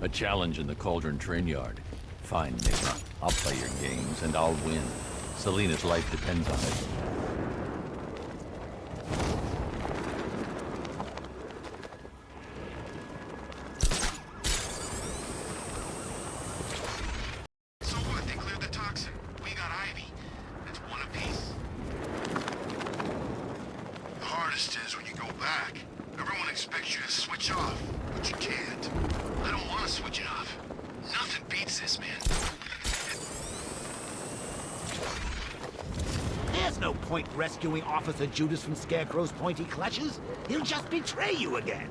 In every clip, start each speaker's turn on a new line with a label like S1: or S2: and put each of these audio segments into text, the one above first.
S1: A challenge in the Cauldron Train Yard. Fine, Nigma. I'll play your games, and I'll win. Selena's life depends on it.
S2: So what? They cleared the toxin. We got Ivy. It's one apiece. The hardest is when you go back. Everyone expects you to switch off, but you can't. I don't want to switch it off. Nothing beats this, man.
S3: There's no point rescuing Officer Judas from Scarecrow's pointy clutches. He'll just betray you again.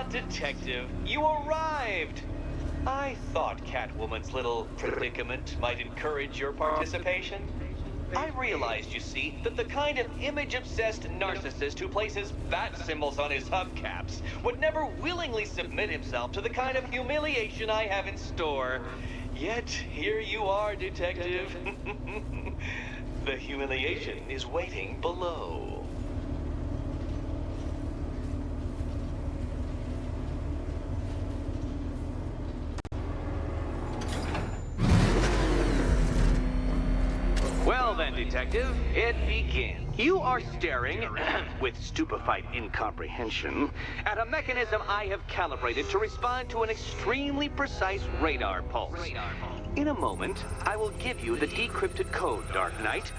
S4: Detective, you arrived! I thought Catwoman's little predicament might encourage your participation. I realized, you see, that the kind of image-obsessed narcissist who places bat symbols on his hubcaps would never willingly submit himself to the kind of humiliation I have in store. Yet, here you are, Detective. The humiliation is waiting below. Well then, Detective, it begins. You are staring, with stupefied incomprehension, at a mechanism I have calibrated to respond to an extremely precise radar pulse. In a moment, I will give you the decrypted code, Dark Knight.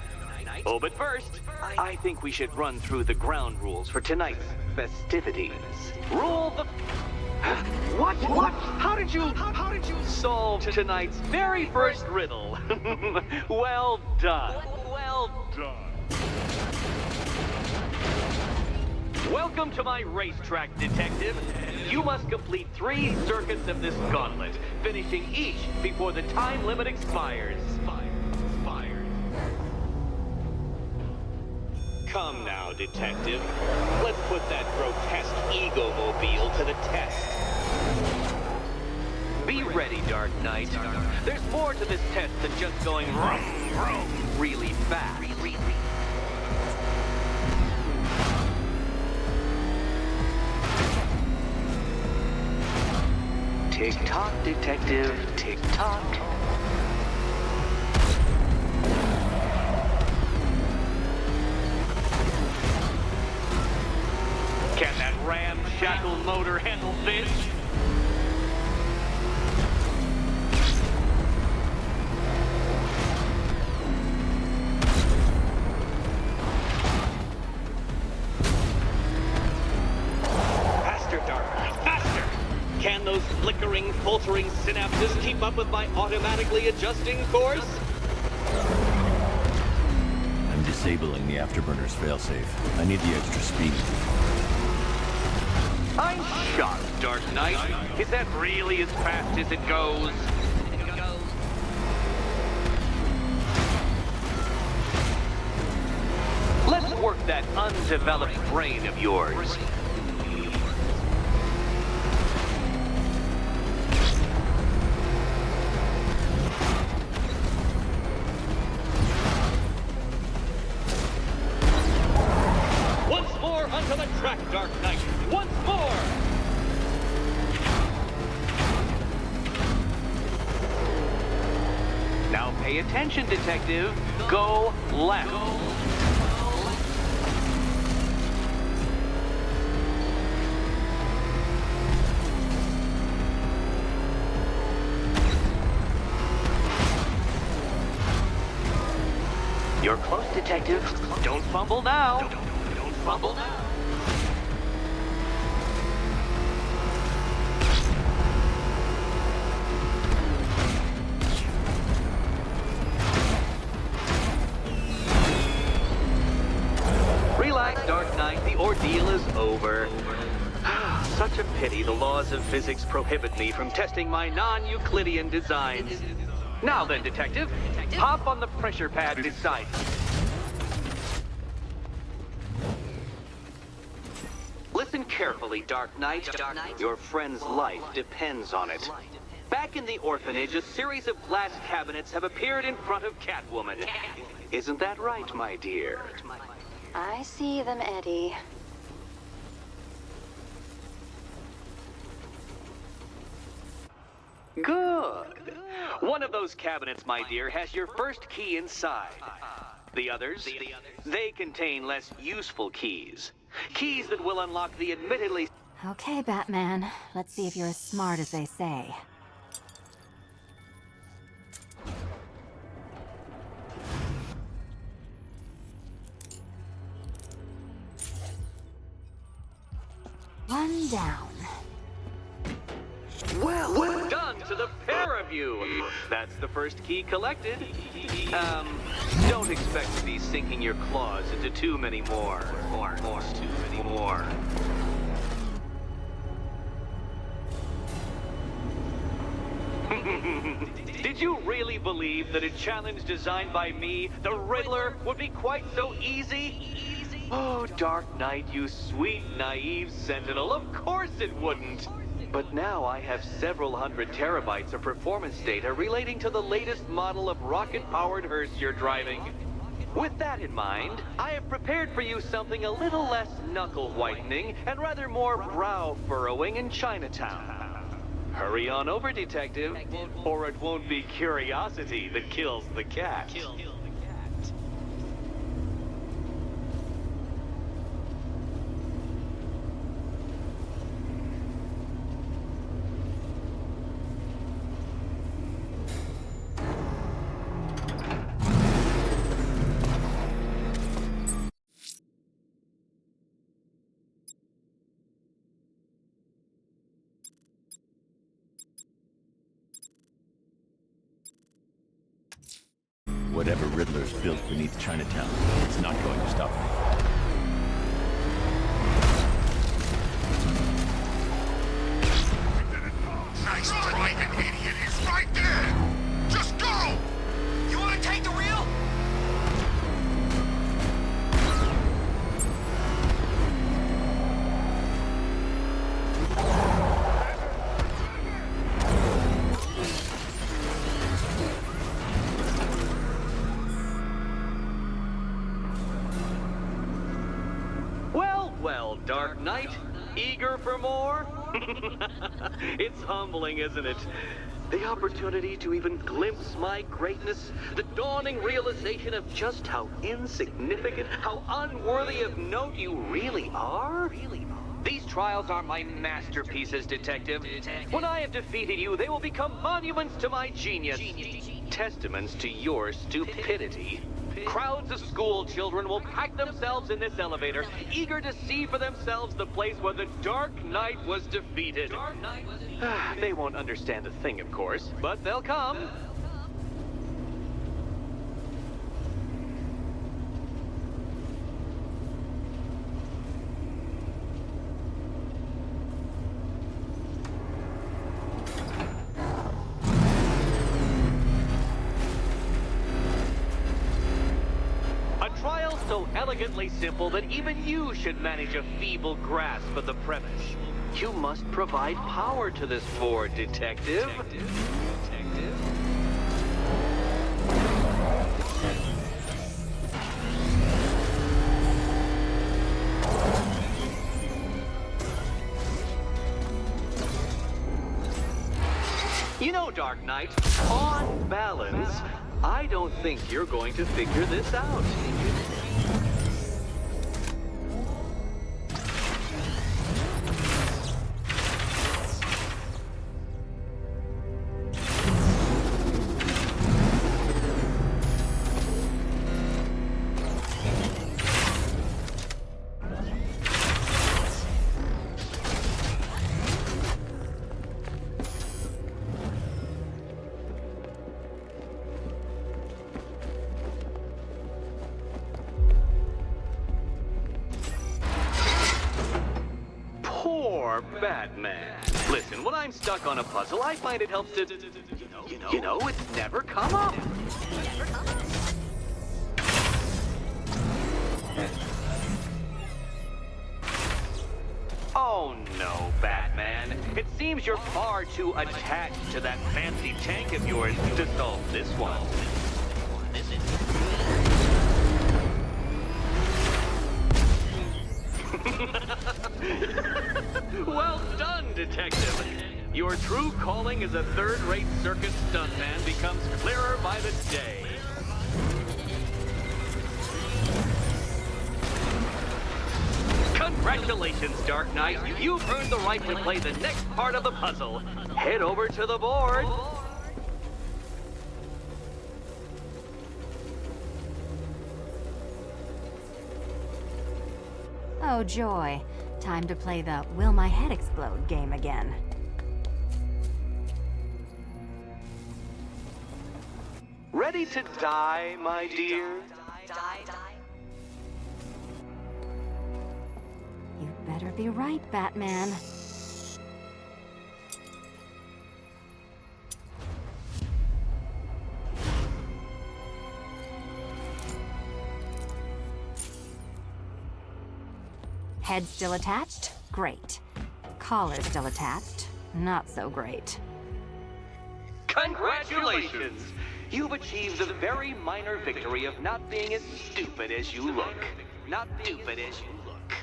S4: Oh, but first, I think we should run through the ground rules for tonight's festivities. Rule the... What? How did you solve tonight's very first riddle? Well done. Well done. Welcome to my racetrack, Detective. You must complete 3 circuits of this gauntlet, finishing each before the time limit expires. Come now, Detective. Let's put that grotesque ego-mobile to the test. Be ready, Dark Knight. There's more to this test than just going vroom, vroom really fast. Tick-tock, Detective, tick-tock. Can that ramshackle motor handle this? Faster, Dark Knight, faster! Can those flickering, faltering synapses keep up with my automatically adjusting course?
S1: I'm disabling the afterburner's failsafe. I need the extra speed.
S4: I'm shocked, Dark Knight. Is that really as fast as it goes? Let's work that undeveloped brain of yours. track Dark Knight once more! Now pay attention, Detective. Go left. You're close, Detective. Don't fumble now. Don't fumble now. Relax, Dark Knight. The ordeal is over. Such a pity the laws of physics prohibit me from testing my non-Euclidean designs. Now then, Detective, hop on the pressure pad beside me. Listen carefully, Dark Knight. Your friend's life depends on it. Back in the orphanage, a series of glass cabinets have appeared in front of Catwoman. Isn't that right, my dear?
S5: I see them, Eddie.
S4: Good. One of those cabinets, my dear, has your first key inside. The others, they contain less useful keys. Keys that will unlock the admittedly...
S5: Okay, Batman. Let's see if you're as smart as they say. One down.
S4: Well done to the pair of you. That's the first key collected. Don't expect to be sinking your claws into too many more. Too many more. Did you really believe that a challenge designed by me, the Riddler, would be quite so easy? Oh, Dark Knight, you sweet, naive sentinel, of course it wouldn't. But now I have several hundred terabytes of performance data relating to the latest model of rocket-powered hearse you're driving. With that in mind, I have prepared for you something a little less knuckle-whitening and rather more brow-furrowing in Chinatown. Hurry on over, Detective, or it won't be curiosity that kills the cat.
S1: Whatever Riddler's built beneath Chinatown, it's not going to stop me.
S2: Nice driving, idiot! It's right there! Just go! You wanna take the wheel?
S4: Well, Dark Knight, eager for more? It's humbling, isn't it? The opportunity to even glimpse my greatness, the dawning realization of just how insignificant, how unworthy of note you really are? These trials are my masterpieces, Detective. When I have defeated you, they will become monuments to my genius, testaments to your stupidity. Crowds of school children will pack themselves in this elevator, eager to see for themselves the place where the Dark Knight was defeated. They won't understand a thing, of course, but they'll come. Trial so elegantly simple that even you should manage a feeble grasp of the premise. You must provide power to this board, Detective. know, Dark Knight, on balance, I don't think you're going to figure this out. Poor Batman. Listen, when I'm stuck on a puzzle, I find it helps to, you know, it's never come up. Oh no, Batman. It seems you're far too attached to that fancy tank of yours to solve this one. Well done, Detective. Your true calling as a third-rate circus stuntman becomes clearer by the day. Congratulations, Dark Knight. You've earned the right to play the next part of the puzzle. Head over to the board.
S5: Oh, joy. Time to play the Will My Head Explode game again.
S4: Ready to die, my dear?
S5: You better be right, Batman. Head still attached? Great. Collar still attached? Not so great.
S4: Congratulations! You've achieved the very minor victory of not being as stupid as you look. Not stupid as you look.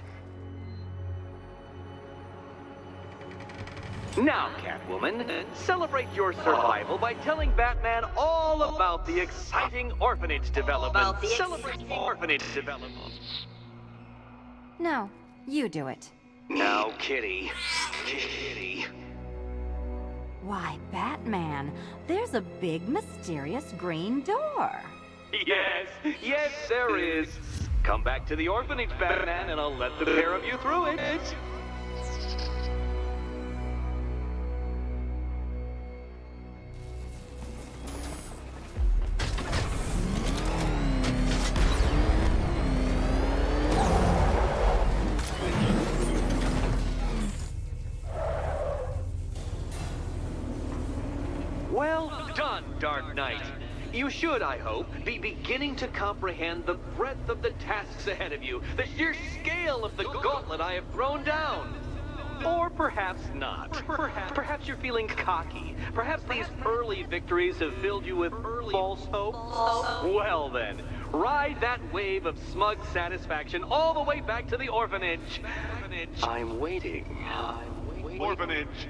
S4: Now, Catwoman, celebrate your survival by telling Batman all about the exciting orphanage development. Celebrate the orphanage development.
S5: No, you do it.
S4: Now, Kitty. Kitty.
S5: Why, Batman, there's a big, mysterious green door.
S4: Yes, yes, there is. Come back to the orphanage, Batman, and I'll let the pair of you through it. Well done, Dark Knight. You should, I hope, be beginning to comprehend the breadth of the tasks ahead of you, the sheer scale of the gauntlet I have thrown down. Or perhaps not. Perhaps you're feeling cocky. Perhaps these early victories have filled you with false hope. Well then, ride that wave of smug satisfaction all the way back to the orphanage. I'm waiting.
S2: Orphanage.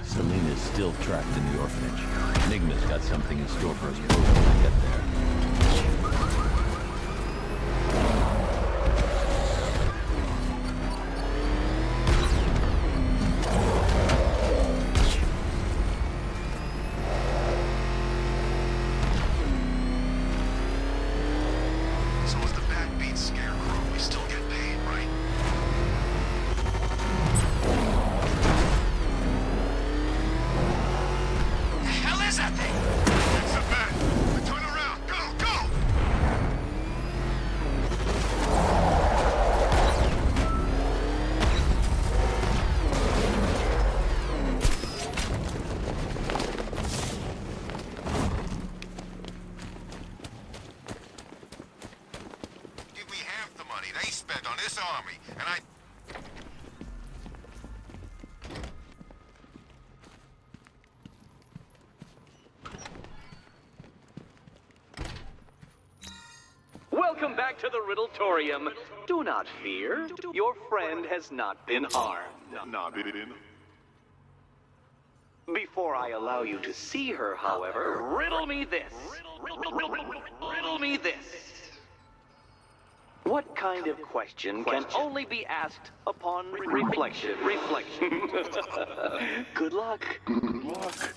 S1: Selena's still trapped in the orphanage. Enigma's got something in store for us both when we get there.
S2: So if the Bat beats Scarecrow, we still get paid, right? The hell is that thing? It's a Bat. this army, and I...
S4: Welcome back to the Riddletorium. Do not fear. Your friend has not been harmed. Before I allow you to see her, however, riddle me this. Riddle me this. What kind of question can only be asked upon reflection? Good luck. Good luck.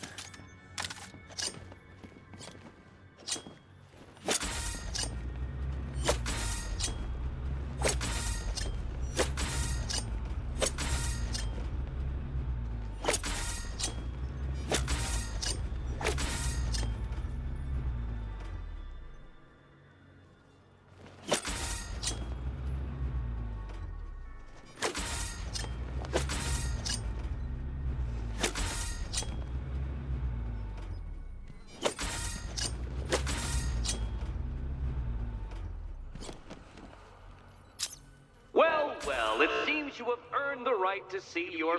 S4: Well, it seems you have earned the right to see your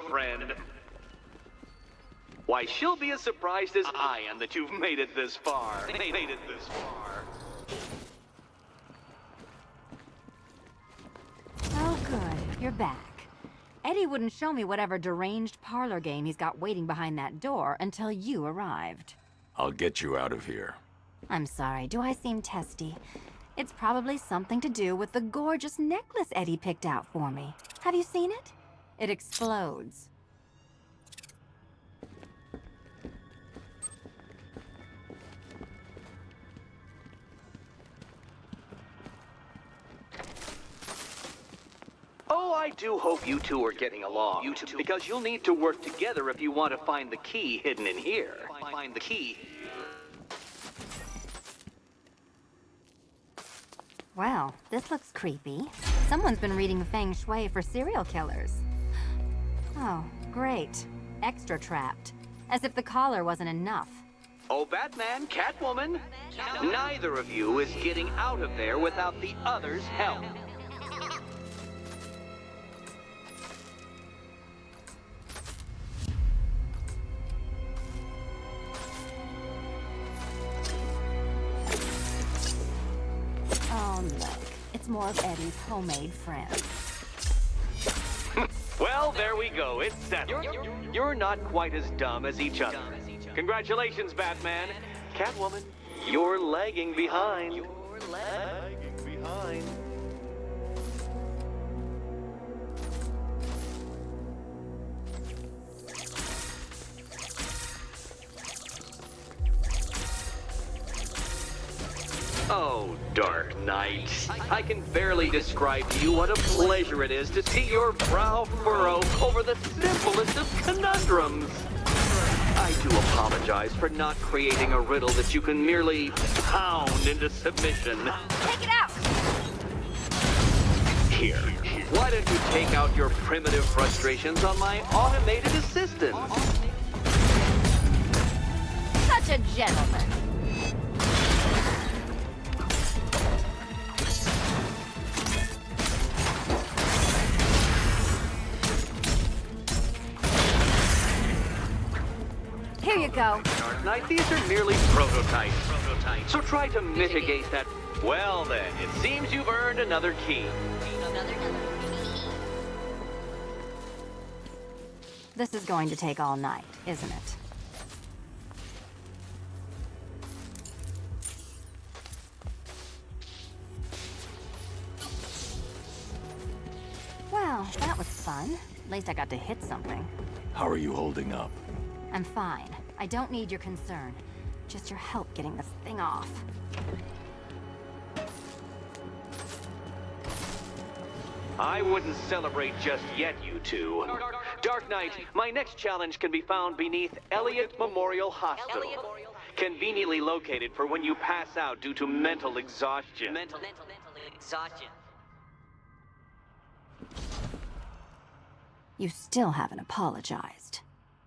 S4: friend. Why, she'll be as surprised as I am that you've made it this far.
S5: Oh, good. You're back. Eddie wouldn't show me whatever deranged parlor game he's got waiting behind that door until you arrived.
S1: I'll get you out of here.
S5: I'm sorry, do I seem testy? It's probably something to do with the gorgeous necklace Eddie picked out for me. Have you seen it? It explodes.
S4: Oh, I do hope you two are getting along. Because you'll need to work together if you want to find the key hidden in here. Find the key.
S5: Well, this looks creepy. Someone's been reading Feng Shui for serial killers. Oh, great. Extra trapped. As if the collar wasn't enough.
S4: Oh, Batman, Catwoman, neither of you is getting out of there without the other's help.
S5: Oh, look. It's more of Eddie's homemade friends.
S4: Well, there we go. It's settled. You're not quite as dumb as each other. Congratulations, Batman. Catwoman, you're lagging behind. Oh, Dark Knight. I can barely describe to you what a pleasure it is to see your brow furrow over the simplest of conundrums. I do apologize for not creating a riddle that you can merely pound into submission.
S5: Take it out!
S4: Here, why don't you take out your primitive frustrations on my automated assistant?
S5: Such a gentleman. Here you go.
S4: Dark Knight, these are merely prototypes. So try to mitigate that. Well then, it seems you've earned another key.
S5: This is going to take all night, isn't it? Well, that was fun. At least I got to hit something.
S1: How are you holding up?
S5: I'm fine. I don't need your concern. Just your help getting this thing off.
S4: I wouldn't celebrate just yet, you two. Dark Knight, my next challenge can be found beneath Elliott Memorial Hospital. Conveniently located for when you pass out due to mental exhaustion.
S6: Mental exhaustion.
S5: You still haven't apologized.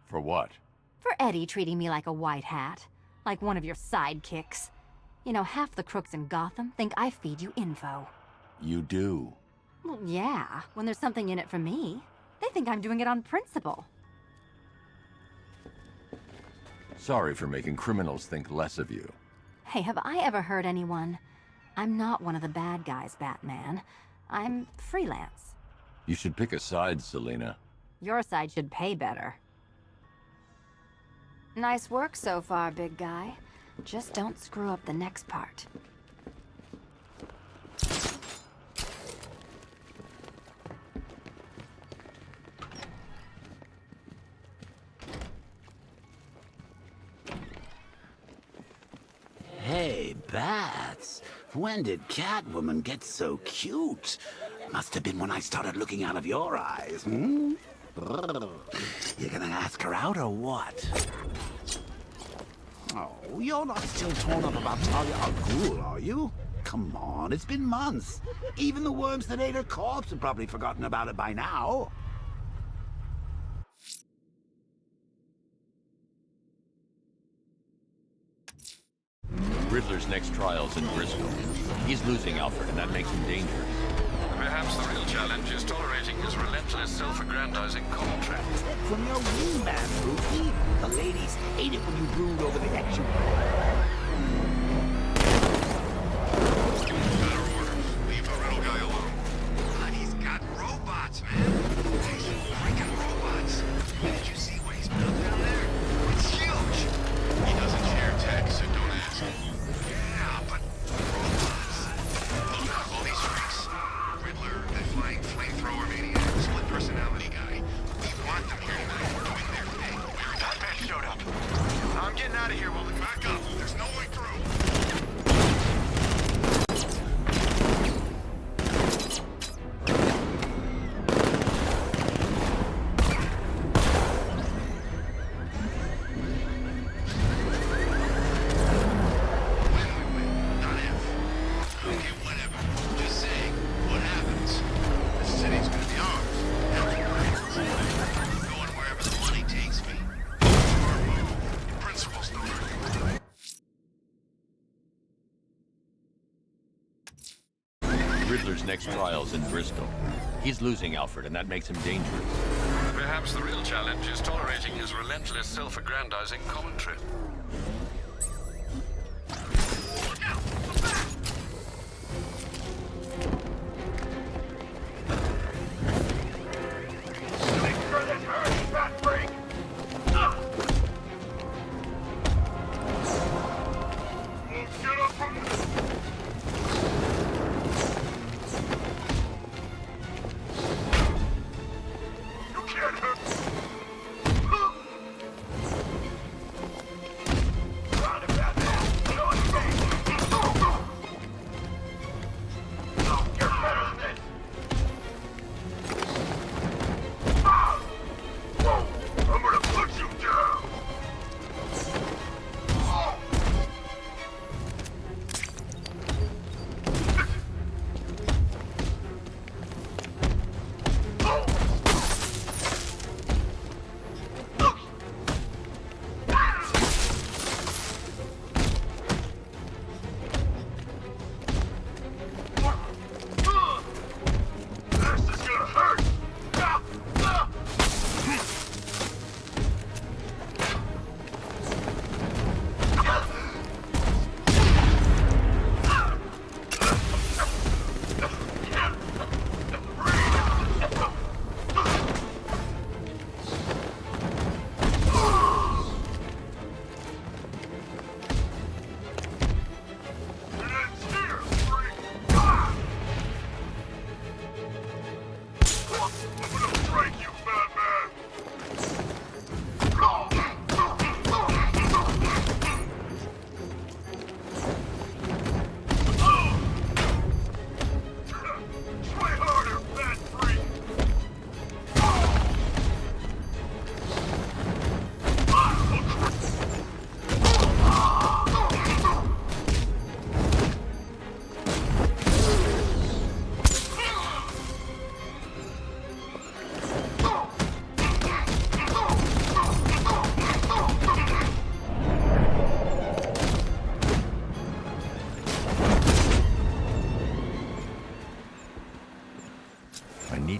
S1: For what?
S5: For Eddie treating me like a white hat. Like one of your sidekicks. You know, half the crooks in Gotham think I feed you info.
S1: You do.
S5: Well, yeah, when there's something in it for me. They think I'm doing it on principle.
S1: Sorry for making criminals think less of you.
S5: Hey, have I ever hurt anyone? I'm not one of the bad guys, Batman. I'm freelance.
S1: You should pick a side, Selina.
S5: Your side should pay better. Nice work so far, big guy. Just don't screw up the next part.
S3: Hey, Bats. When did Catwoman get so cute? Must have been when I started looking out of your eyes, hmm? You gonna ask her out or what? Oh, you're not still torn up about Talia al Ghul, are you? Come on, it's been months. Even the worms that ate her corpse have probably forgotten about it by now.
S1: Riddler's next trial's in Bristol. He's losing Alfred, and that makes him dangerous.
S7: Perhaps the real challenge is tolerating his relentless, self-aggrandizing commentary.
S3: From your wingman, Ruthie. The ladies hate it when you brood over the action.
S2: Better order. Leave the riddle guy alone. But he's got robots, man. These freaking robots. Did you see what he's built down there? It's huge. He doesn't share tech, so don't ask. Yeah, but robots. Look at all these freaks. Riddler, that flying flamethrower maniac, split personality guy. We want them here tonight doing their thing. That man showed up. I'm getting out of here, Willie. Back up. There's no way through. Not if. Okay, whatever. Just saying, what happens? This city's gonna be ours. Going wherever the money takes me. Smart move. Principles don't hurt.
S1: Riddler's next trial's in Bristol. He's losing Alfred, and that makes him dangerous.
S7: Perhaps the real challenge is tolerating his relentless, self-aggrandizing commentary.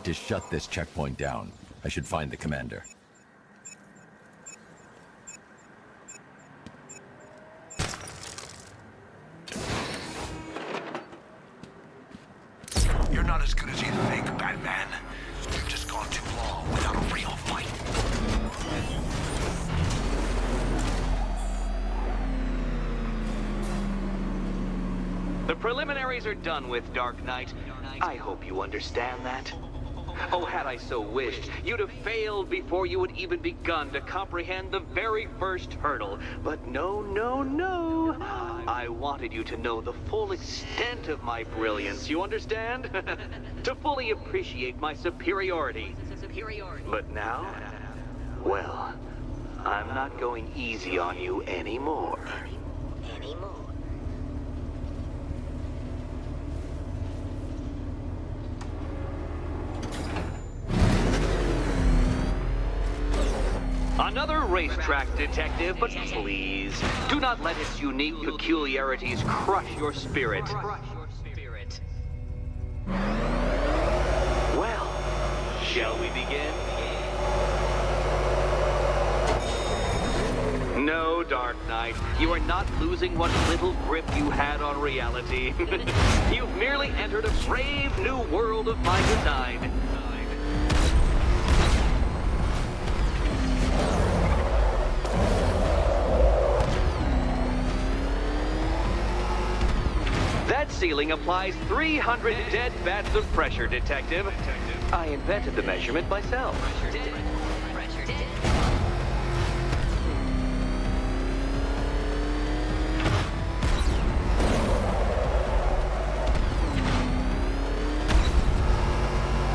S1: to shut this checkpoint down. I should find the commander.
S3: You're not as good as you think, Batman. You've just gone too long without a real fight.
S4: The preliminaries are done with, Dark Knight. I hope you understand that. Oh, had I so wished, you'd have failed before you had even begun to comprehend the very first hurdle. But no, no, no. I wanted you to know the full extent of my brilliance, you understand? To fully appreciate my superiority. But now, well, I'm not going easy on you anymore. Another racetrack detective, but please, do not let its unique peculiarities crush your spirit. Well, shall we begin? No, Dark Knight, you are not losing what little grip you had on reality. You've merely entered a brave new world of my design. That ceiling applies 300 dead bats of pressure, Detective. I invented the measurement myself.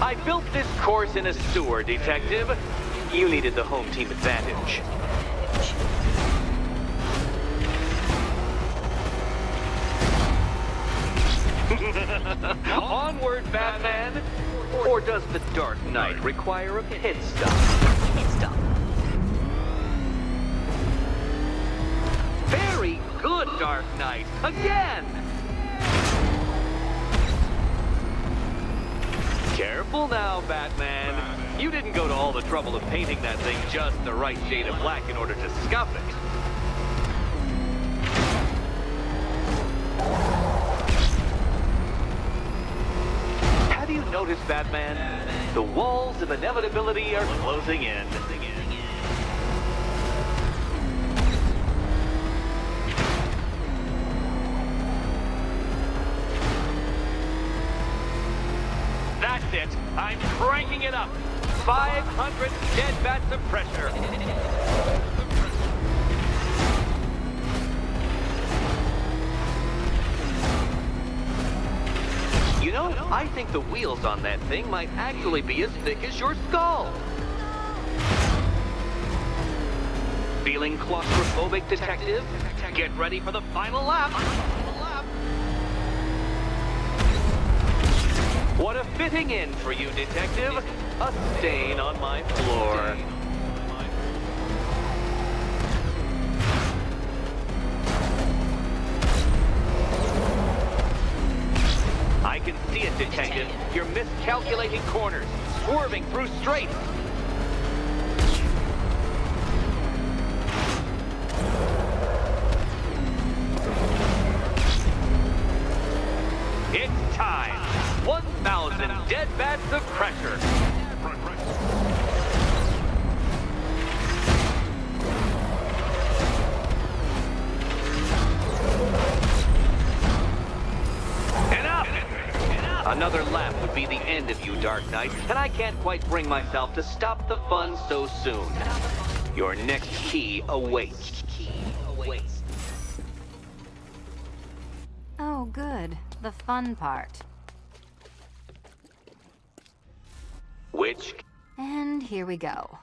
S4: I built this course in a sewer, Detective. You needed the home team advantage. Onward, Batman! Or does the Dark Knight require a pit stop? Very good, Dark Knight! Again! Careful now, Batman. You didn't go to all the trouble of painting that thing just the right shade of black in order to scuff it. Have you noticed, Batman? The walls of inevitability are closing in. That's it. I'm cranking it up. 500 dead bats of pressure. You know, I think the wheels on that thing might actually be as thick as your skull. Feeling claustrophobic, Detective? Get ready for the final lap. What a fitting end for you, Detective. A stain on my floor. I can see it, Detective. You're miscalculating corners, swerving through straights. It's time. 1,000 dead bats of pressure. Another lap would be the end of you, Dark Knight, and I can't quite bring myself to stop the fun so soon. Your next key awaits.
S5: Oh, good. The fun part.
S4: Which?
S5: And here we go.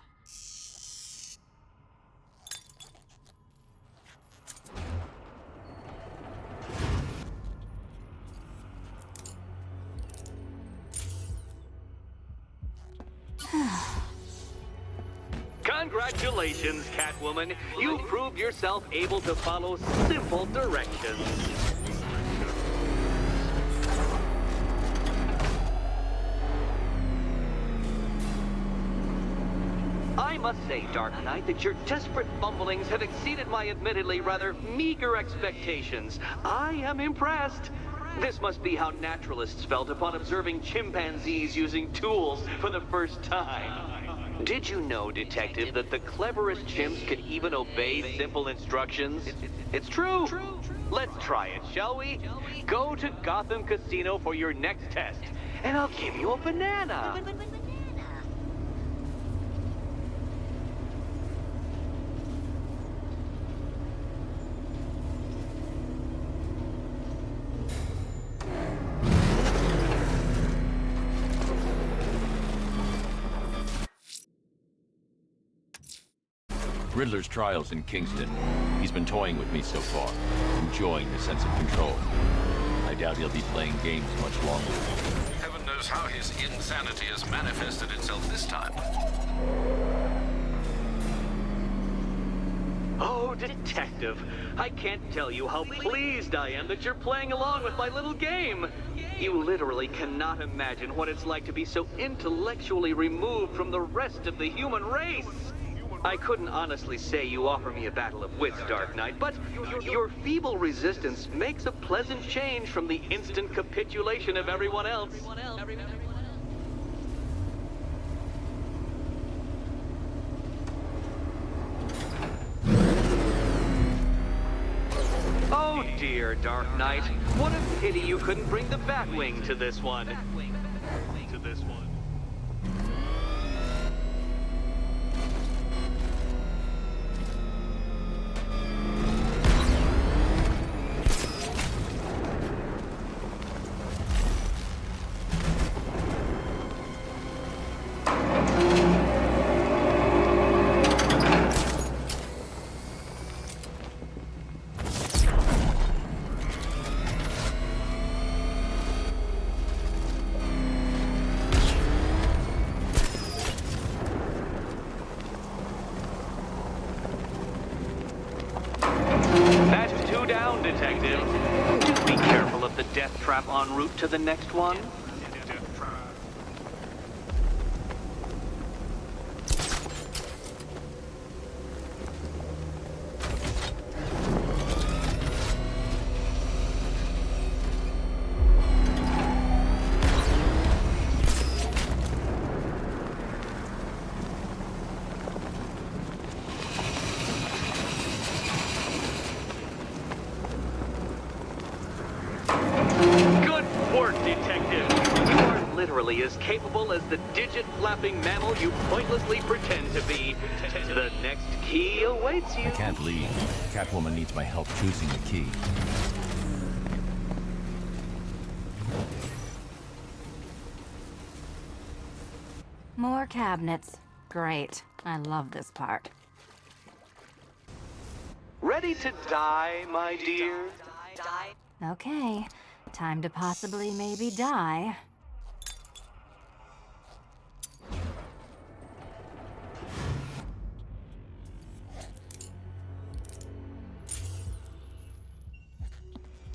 S4: Congratulations, Catwoman. You proved yourself able to follow simple directions. must say, Dark Knight, that your desperate fumblings have exceeded my admittedly rather meager expectations. I am impressed. This must be how naturalists felt upon observing chimpanzees using tools for the first time. Did you know, Detective, that the cleverest chimps can even obey simple instructions? It's true. Let's try it, shall we? Go to Gotham Casino for your next test, and I'll give you a banana.
S1: Riddler's trial's in Kingston. He's been toying with me so far, enjoying the sense of control. I doubt he'll be playing games much longer.
S7: Heaven knows how his insanity has manifested itself this time.
S4: Oh, Detective, I can't tell you how pleased I am that you're playing along with my little game. You literally cannot imagine what it's like to be so intellectually removed from the rest of the human race. I couldn't honestly say you offer me a battle of wits, Dark Knight, but your feeble resistance makes a pleasant change from the instant capitulation of everyone else. Oh dear, Dark Knight. What a pity you couldn't bring the Batwing to this one. That's two down, Detective. Do be careful of the death trap en route to the next one. Literally as capable as the digit-flapping mammal you pointlessly pretend to be. The next key awaits you.
S1: I can't leave. Catwoman needs my help choosing the key.
S5: More cabinets. Great. I love this part.
S4: Ready to die, my dear?
S5: Okay. Time to possibly maybe die.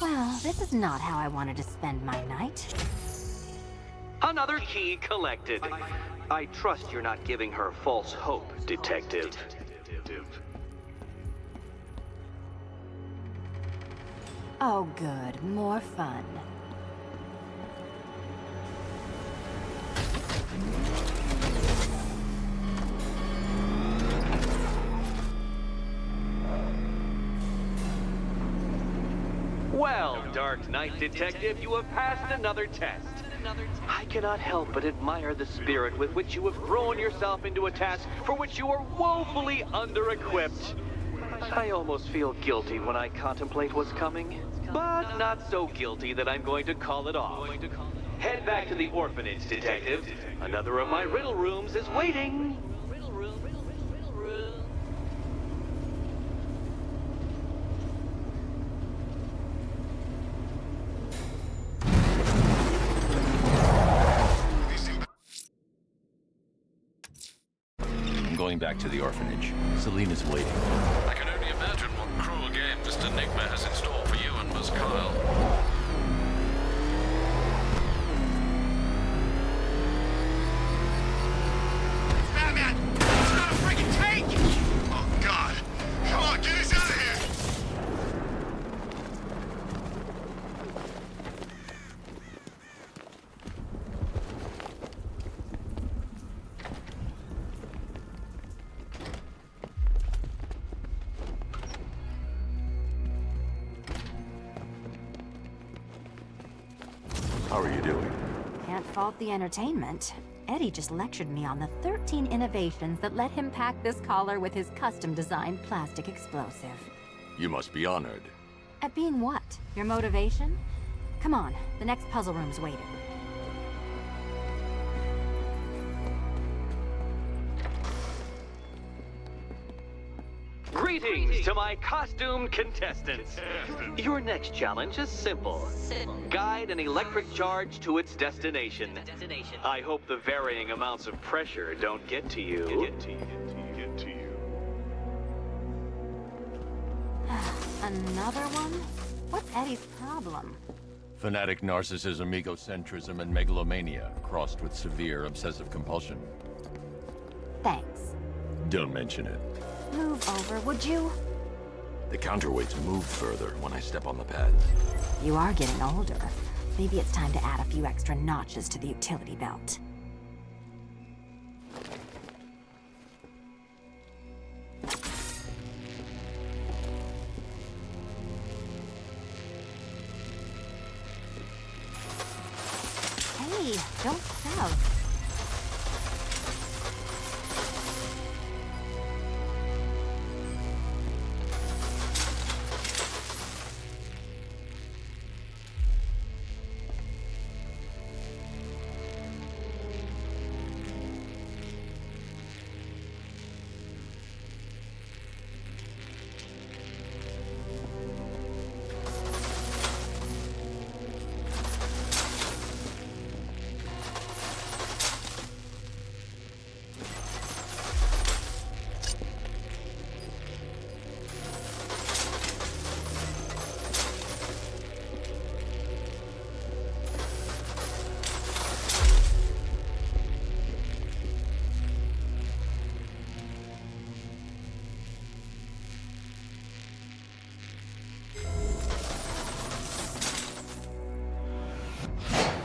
S5: Well, this is not how I wanted to spend my night.
S4: Another key collected. I trust you're not giving her false hope, Detective.
S5: Oh, good. More fun.
S4: Well, Dark Knight Detective, you have passed another test. I cannot help but admire the spirit with which you have thrown yourself into a task for which you are woefully under-equipped. I almost feel guilty when I contemplate what's coming, but not so guilty that I'm going to call it off. Head back to the orphanage, Detective. Another of my riddle rooms is waiting.
S1: I'm going back to the orphanage. Selena's waiting.
S7: I can only imagine what cruel game Mr. Nigma has in store for you and Miss Kyle.
S2: Batman! It's not a freaking
S1: How are you doing?
S5: Can't fault the entertainment. Eddie just lectured me on the 13 innovations that let him pack this collar with his custom-designed plastic explosive.
S1: You must be honored.
S5: At being what? Your motivation? Come on, the next puzzle room's waiting.
S4: Greetings to my costumed contestants. Your next challenge is simple. Guide an electric charge to its destination. I hope the varying amounts of pressure don't get to you.
S5: Another one? What's Eddie's problem?
S1: Fanatic narcissism, egocentrism, and megalomania, crossed with severe obsessive compulsion.
S5: Thanks.
S1: Don't mention it.
S5: Move over, would you?
S1: The counterweights move further when I step on the pads.
S5: You are getting older. Maybe it's time to add a few extra notches to the utility belt. Hey, don't shove.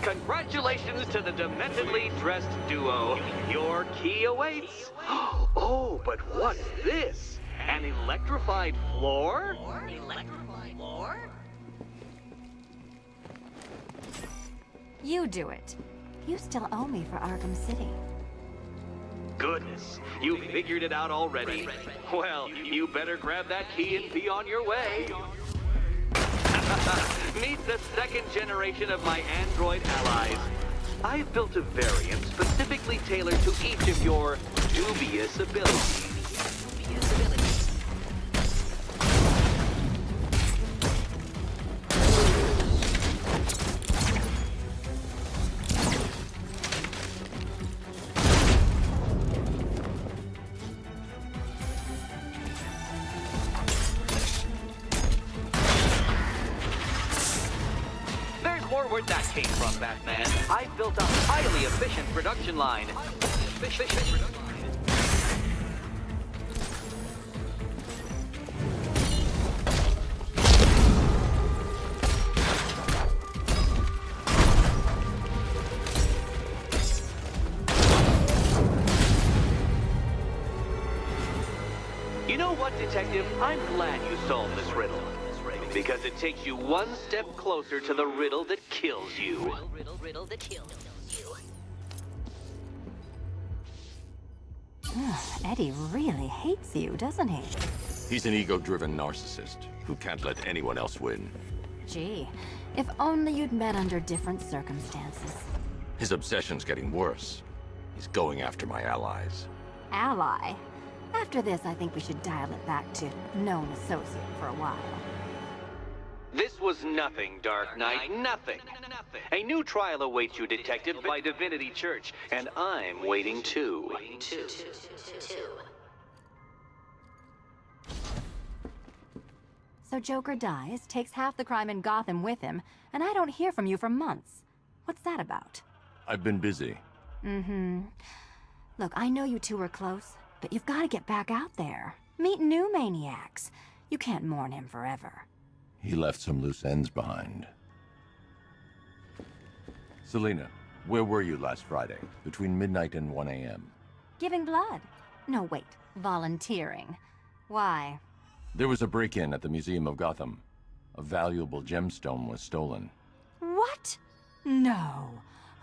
S4: Congratulations to the dementedly dressed duo. Your key awaits. Oh, but what's this? An electrified floor?
S5: You do it. You still owe me for Arkham City.
S4: Goodness, you figured it out already. Well, you better grab that key and be on your way. Meet the second generation of my android allies. I've built a variant specifically tailored to each of your dubious abilities. Where'd that came from, Batman? I've built a highly efficient production line. You know what, Detective? I'm glad you solved this riddle. Because it takes you one step closer to the riddle that kills you.
S6: Riddle that kills you.
S5: Eddie really hates you, doesn't he?
S1: He's an ego-driven narcissist who can't let anyone else win.
S5: Gee, if only you'd met under different circumstances.
S1: His obsession's getting worse. He's going after my allies.
S5: Ally? After this, I think we should dial it back to known associate for a while.
S4: This was nothing, Dark Knight, nothing. A new trial awaits you, Detective, by Divinity Church, and I'm waiting too.
S5: So Joker dies, takes half the crime in Gotham with him, and I don't hear from you for months. What's that about?
S1: I've been busy.
S5: Look, I know you two were close, but you've got to get back out there. Meet new maniacs. You can't mourn him forever.
S1: He left some loose ends behind. Selina, where were you last Friday, between midnight and 1 a.m.?
S5: Giving blood. No, wait. Volunteering. Why?
S1: There was a break-in at the Museum of Gotham. A valuable gemstone was stolen.
S5: What? No.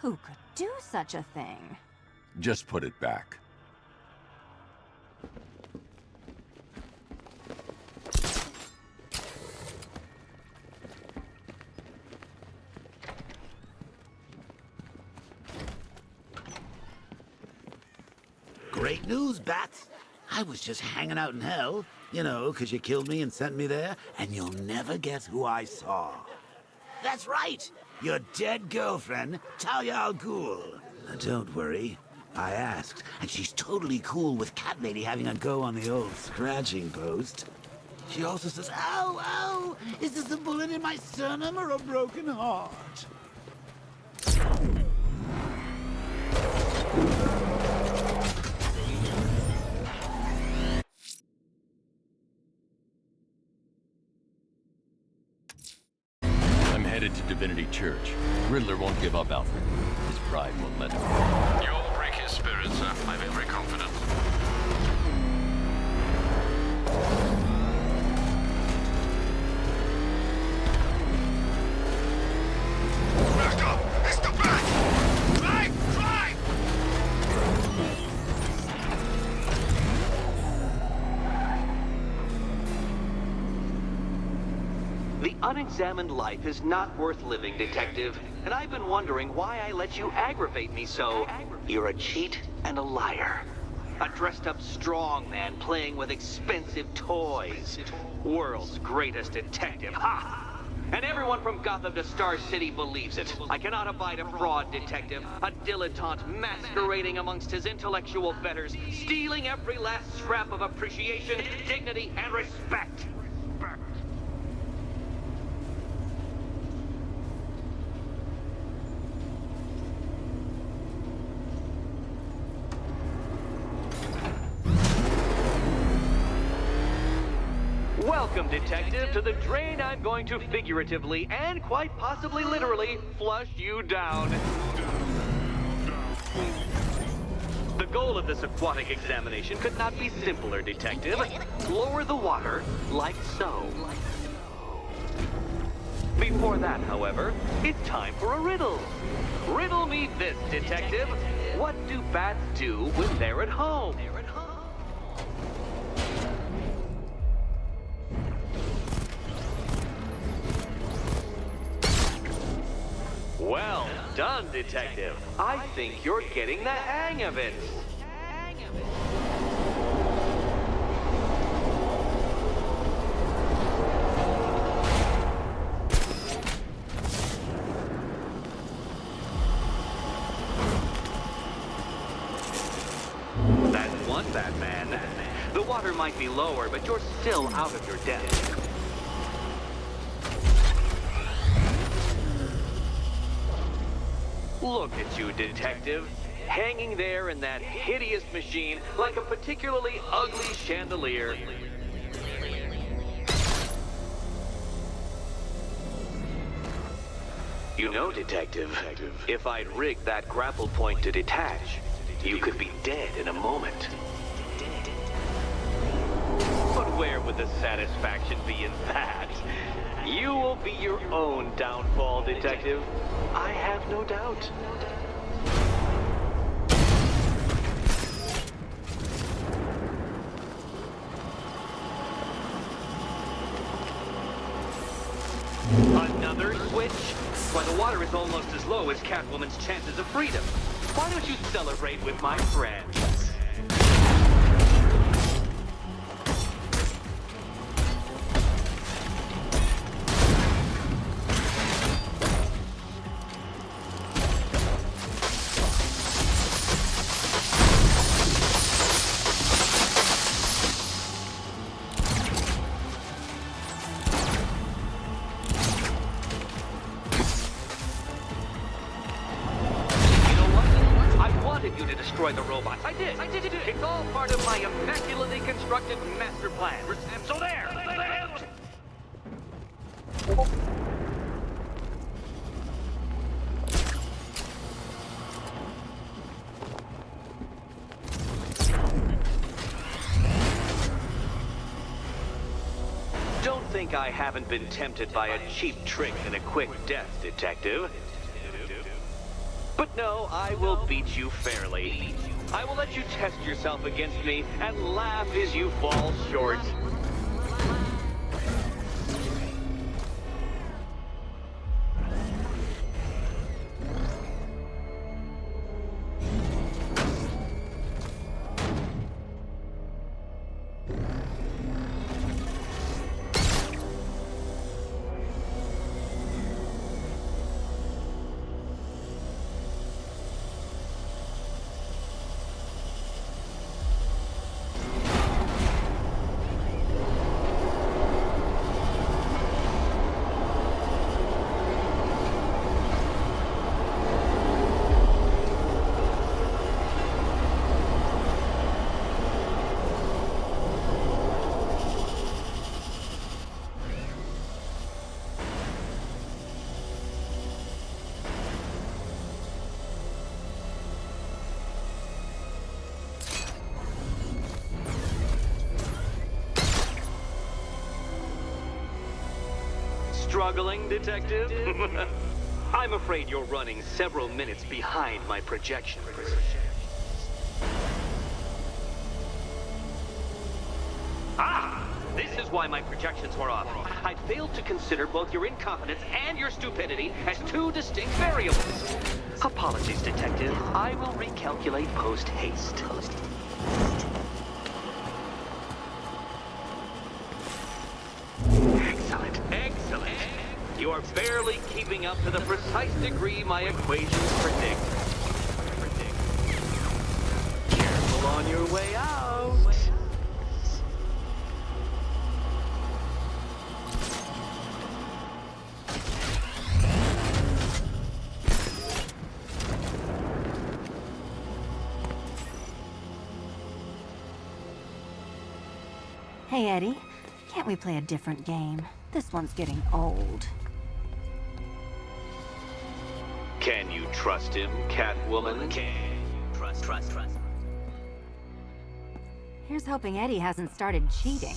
S5: Who could do such a thing?
S1: Just put it back.
S3: Great news, Bats. I was just hanging out in hell, you know, 'cause you killed me and sent me there, and you'll never guess who I saw. That's right, your dead girlfriend, Talia al Ghul. Now, don't worry, I asked, and she's totally cool with Cat Lady having a go on the old scratching post. She also says, ow, ow, is this a bullet in my sternum or a broken heart?
S1: I'm headed to Divinity Church. Riddler won't give up, Alfred. His pride won't let him.
S7: You'll break his spirit, sir. I'm every confident.
S2: Back up! It's the back! Drive! Drive!
S4: The unexamined life is not worth living, Detective. And I've been wondering why I let you aggravate me so. You're a cheat and a liar. A dressed-up strongman playing with expensive toys. World's greatest detective, ha! And everyone from Gotham to Star City believes it. I cannot abide a fraud detective, a dilettante masquerading amongst his intellectual betters, stealing every last scrap of appreciation, dignity, and respect. Welcome, Detective, to the drain I'm going to figuratively and quite possibly literally flush you down. The goal of this aquatic examination could not be simpler, Detective. Lower the water, like so. Before that, however, it's time for a riddle. Riddle me this, Detective. What do bats do when they're at home? Well done, Detective. I think you're getting the hang of it. That's one, Batman. The water might be lower, but you're still out of your depth. Look at you, Detective. Hanging there in that hideous machine like a particularly ugly chandelier. You know, Detective, if I'd rigged that grapple point to detach, you could be dead in a moment. But where would the satisfaction be in that? You will be your own downfall, Detective. I have no doubt. Another switch? Why, the water is almost as low as Catwoman's chances of freedom. Why don't you celebrate with my friends? You to destroy the robots. I did. It's all part of my immaculately constructed master plan. So there. Don't think I haven't been tempted by a cheap trick and a quick death, Detective. But no, I will beat you fairly. I will let you test yourself against me and laugh as you fall short. Struggling, Detective? I'm afraid you're running several minutes behind my projections. Ah! This is why my projections were off. I failed to consider both your incompetence and your stupidity as two distinct variables. Apologies, Detective. I will recalculate post-haste. Excellent, excellent. You are barely keeping up to the precise degree my equations predict. Careful on your way out.
S5: Hey, Eddie. Can't we play a different game? This one's getting old.
S4: Can you trust him, Catwoman?
S6: Trust.
S5: Here's hoping Eddie hasn't started cheating.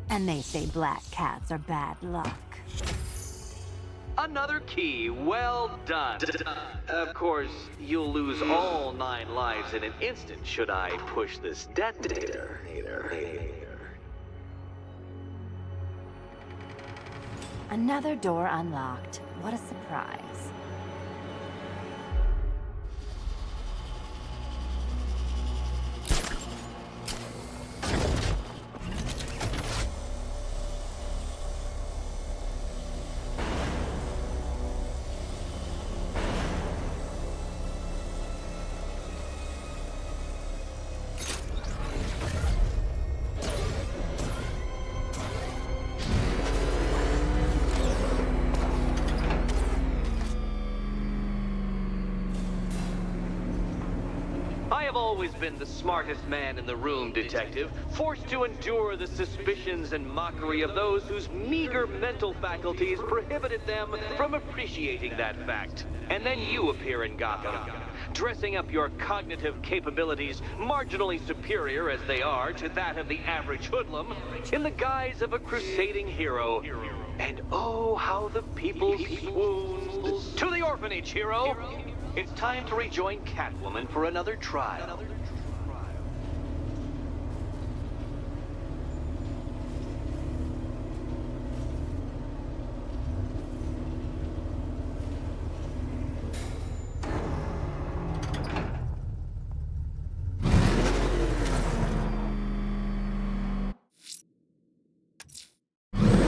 S5: And they say black cats are bad luck.
S4: Another key. Well done. Of course, you'll lose all 9 lives in an instant should I push this detonator.
S5: Another door unlocked. What a surprise.
S4: I have always been the smartest man in the room, Detective, forced to endure the suspicions and mockery of those whose meager mental faculties prohibited them from appreciating that fact. And then you appear in Gotham, dressing up your cognitive capabilities marginally superior as they are to that of the average hoodlum, in the guise of a crusading hero. And oh, how the people swooned. To the orphanage, hero! It's time to rejoin Catwoman for another trial.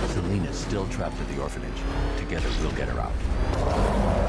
S1: Selena's still trapped at the orphanage. Together, we'll get her out.